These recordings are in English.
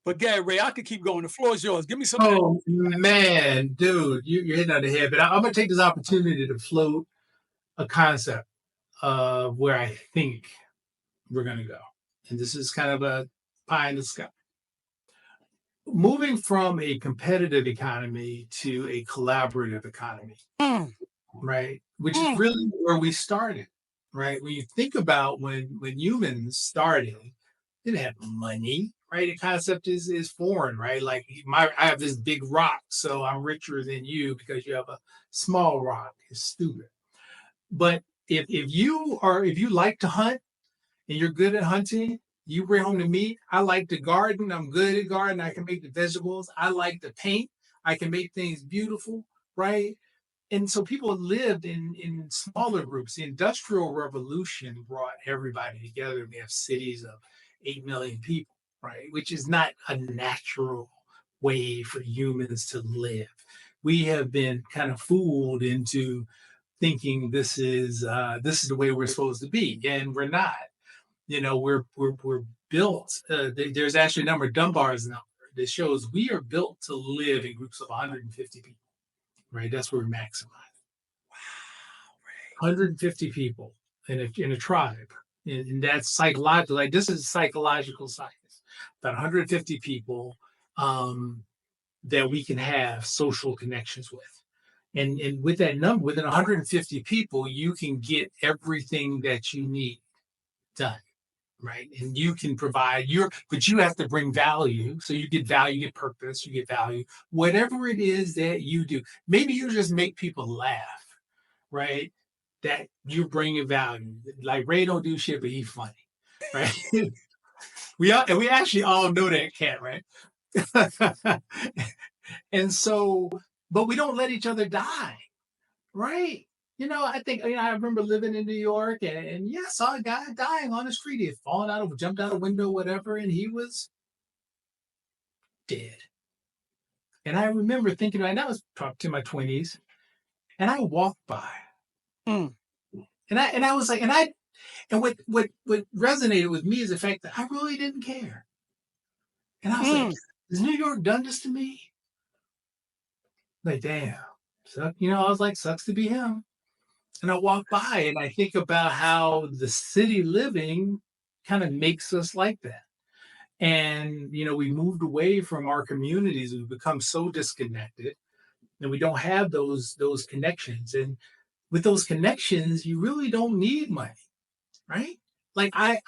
But Gary Ray, I could keep going. The floor is yours. Give me some of that. Oh man, dude, you're hitting on the head. But I'm gonna take this opportunity to float a concept of where I think we're gonna go, and this is kind of a pie in the sky. Moving from a competitive economy to a collaborative economy, Mm, right? Which is mm, really where we started, right? When you think about when humans started, they didn't have money, right? The concept is foreign, right? Like I have this big rock, so I'm richer than you because you have a small rock. It's stupid. But if you like to hunt and you're good at hunting, you bring home the meat. I like to garden. I'm good at garden. I can make the vegetables. I like to paint. I can make things beautiful, right? And so people lived in smaller groups. The Industrial Revolution brought everybody together. We have cities of 8 million people, right? Which is not a natural way for humans to live. We have been kind of fooled into thinking this is the way we're supposed to be, and we're not. We're built. There's actually a number of Dunbar's number that shows we are built to live in groups of 150 people, right? That's where we maximize. wow, Ray. 150 people in a tribe, and that's psychological. Like this is psychological science. About 150 people that we can have social connections with. And with that number, within 150 people, you can get everything that you need done, right? And you can provide but you have to bring value. So you get value, you get purpose, you get value, whatever it is that you do. Maybe you just make people laugh, right? That you're bringing value. Like Ray don't do shit, but he's funny, right? We actually all know that cat, right? And so, but we don't let each other die, right? I think, I remember living in New York and yeah, I saw a guy dying on the street. He had fallen jumped out a window, whatever, and he was dead. And I remember thinking, and I was probably in my 20s, and I walked by Mm, and I was like, and what resonated with me is the fact that I really didn't care. And I was like, mm. has New York done this to me? Like, damn. So, I was like, sucks to be him. And I walk by and I think about how the city living kind of makes us like that. And, we moved away from our communities. We've become so disconnected and we don't have those connections. And with those connections, you really don't need money, right? Like I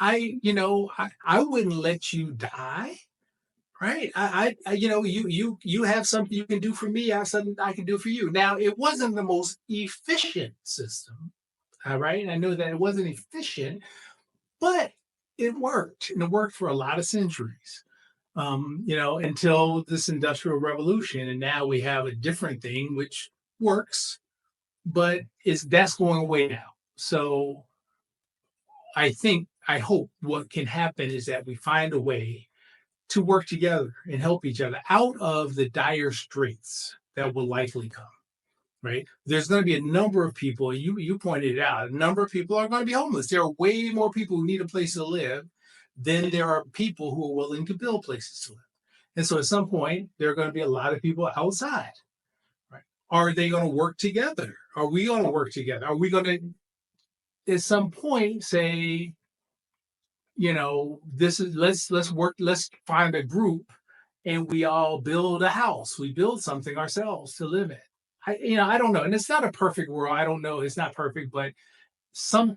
wouldn't let you die. Right. You have something you can do for me. I have something I can do for you. Now, it wasn't the most efficient system. All right. I know that it wasn't efficient, but it worked. And it worked for a lot of centuries, until this industrial revolution. And now we have a different thing, which works, but that's going away now. So I hope what can happen is that we find a way to work together and help each other out of the dire straits that will likely come, right? There's going to be a number of people, and you pointed it out, a number of people are going to be homeless. There are way more people who need a place to live than there are people who are willing to build places to live. And so at some point, there are going to be a lot of people outside, right? Are they going to work together? Are we going to work together? Are we going to, at some point, say, this is let's find a group and we all build a house. We build something ourselves to live in. I don't know. And it's not a perfect world. I don't know. It's not perfect, but some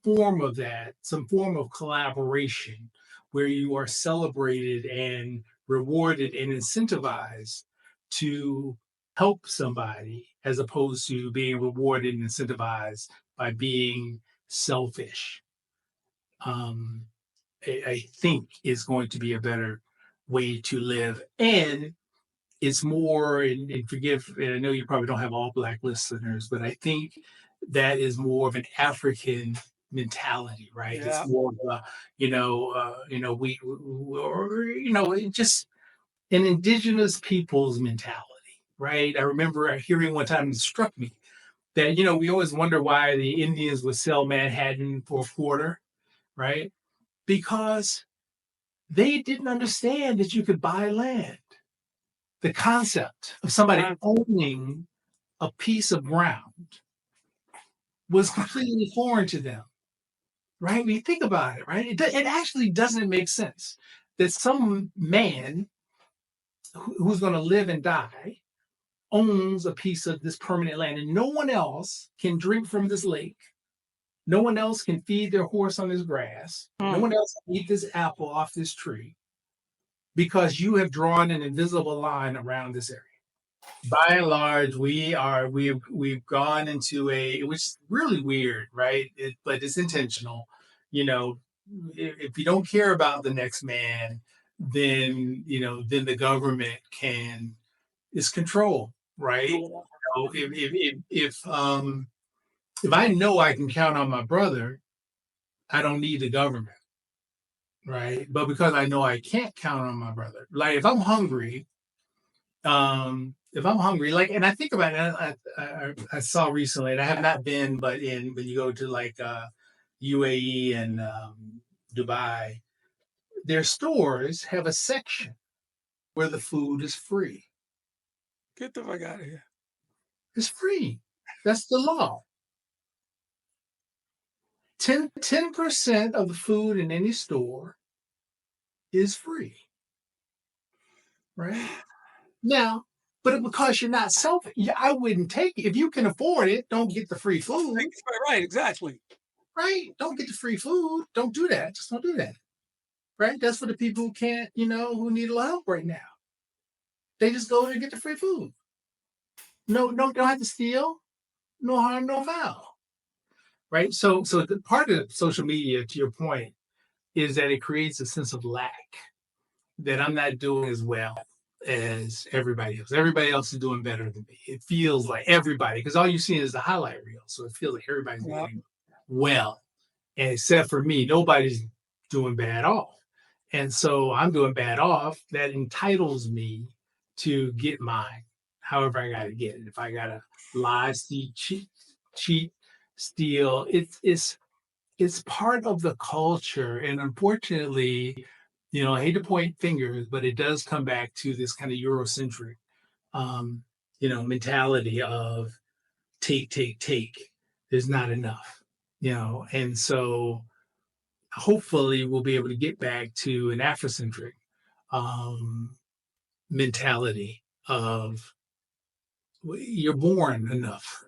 form of that, some form of collaboration where you are celebrated and rewarded and incentivized to help somebody as opposed to being rewarded and incentivized by being selfish. I think is going to be a better way to live. And it's more, and forgive, and I know you probably don't have all Black listeners, but I think that is more of an African mentality, right? It's Yeah. more of a, just an indigenous people's mentality, right? I remember hearing one time, it struck me that, we always wonder why the Indians would sell Manhattan for a quarter, right? Because they didn't understand that you could buy land. The concept of somebody Uh, owning a piece of ground was completely foreign to them, right? When you think about it, right? It actually doesn't make sense that some man who's going to live and die owns a piece of this permanent land and no one else can drink from this lake. No one else can feed their horse on this grass. No mm. one else can eat this apple off this tree because you have drawn an invisible line around this area. By and large, we've gone into a, which is really weird, right? But it's intentional. You know, if you don't care about the next man, then then the government can is control, right? Do it all. So if I know I can count on my brother, I don't need the government, right? But because I know I can't count on my brother, like if I'm hungry, like, and I think about it, I saw recently, and I have not been, but in when you go to like UAE and Dubai, their stores have a section where the food is free. Get the fuck out of here. It's free. That's the law. 10% of the food in any store is free, right? Now, but because you're not selfish, yeah, I wouldn't take it. If you can afford it, don't get the free food, Right, exactly. right? Don't get the free food. Don't do that. Just don't do that, right? That's for the people who can't, who need a little help right now. They just go there and get the free food. No, no, don't have to steal. No harm, no foul, right? So the part of social media, to your point, is that it creates a sense of lack that I'm not doing as well as everybody else. Everybody else is doing better than me. It feels like everybody, because all you see is the highlight reel. So it feels like everybody's Yeah. doing well. And except for me, nobody's doing bad off. And so I'm doing bad off. That entitles me to get mine, however I got to get it. If I got to lie, cheat, steal, it's part of the culture. And unfortunately, I hate to point fingers, but it does come back to this kind of Eurocentric, um, mentality of take, take, take. There's not enough, and so hopefully we'll be able to get back to an Afrocentric um, mentality of you're born enough.